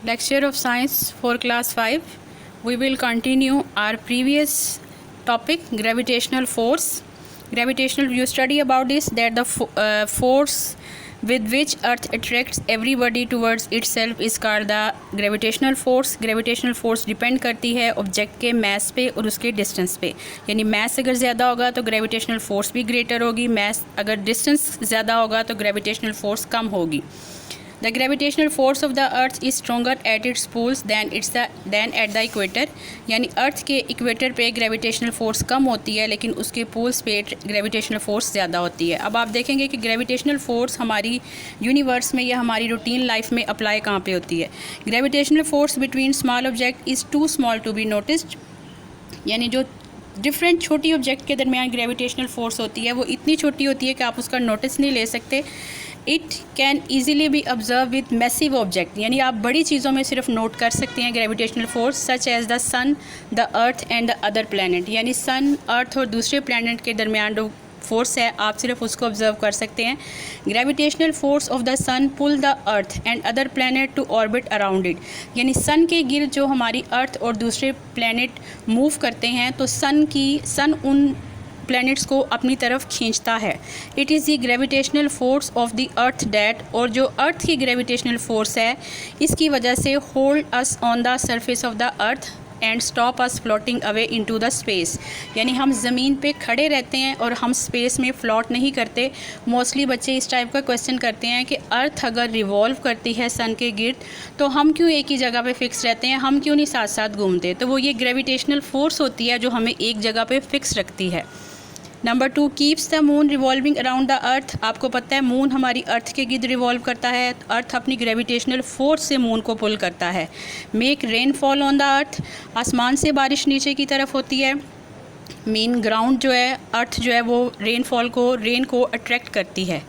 Lecture of Science for Class 5. We will continue our previous topic, gravitational force. Gravitational, you study about this, that the force with which Earth attracts everybody towards itself is called the gravitational force. Gravitational force depend करती है object के मास पे और उसके distance पे, यानी मास अगर ज़्यादा होगा तो ग्रेविटेशनल फोर्स भी ग्रेटर होगी, मास अगर डिस्टेंस ज़्यादा होगा तो ग्रेविटेशनल फोर्स कम होगी. The gravitational force of the earth is stronger at its poles than at the equator. यानी अर्थ के इक्वेटर पे ग्रेविटेशनल फोर्स कम होती है लेकिन उसके पोल्स पे ग्रेविटेशनल फोर्स ज़्यादा होती है. अब आप देखेंगे कि ग्रेविटेशनल फोर्स हमारी यूनिवर्स में या हमारी रूटीन लाइफ में अप्लाई कहाँ पे होती है. Gravitational force between small object is too small to be noticed. यानी जो डिफरेंट छोटी ऑब्जेक्ट के दरमियान ग्रेविटेशनल फोर्स होती है वो इतनी छोटी होती है कि आप उसका नोटिस नहीं ले सकते. It can easily B observe with massive object, यानी आप बड़ी चीज़ों में सिर्फ नोट कर सकते हैं gravitational force, such as the sun, the earth and the other planet. यानी सन, अर्थ और दूसरे प्लैनेट के दरमियान जो फोर्स है आप सिर्फ उसको ऑब्जर्व कर सकते हैं. Gravitational force of the sun pull the earth and other planet to orbit around it. यानी सन के गिर्द जो हमारी अर्थ और दूसरे प्लैनेट मूव करते हैं तो सन उन प्लैनेट्स को अपनी तरफ खींचता है. It is the gravitational force of the earth that, और जो अर्थ की ग्रेविटेशनल फोर्स है इसकी वजह से hold us on the surface of the earth and stop us floating away into the space. यानी हम ज़मीन पे खड़े रहते हैं और हम स्पेस में फ्लोट नहीं करते. मोस्टली बच्चे इस टाइप का क्वेश्चन करते हैं कि अर्थ अगर रिवॉल्व करती है सन के गिर्द तो हम क्यों एक ही जगह पे फिक्स रहते हैं, हम क्यों नहीं साथ साथ घूमते. तो वो ये ग्रेविटेशनल फोर्स होती है जो हमें एक जगह पे फिक्स रखती है. Number 2, keeps the moon revolving around the earth. आपको पता है मून हमारी अर्थ के गिर्द रिवॉल्व करता है, अर्थ अपनी ग्रेविटेशनल फोर्स से मून को पुल करता है. Make rain fall on the earth. आसमान से बारिश नीचे की तरफ होती है. मीन ग्राउंड जो है, अर्थ जो है वो रेन को अट्रैक्ट करती है.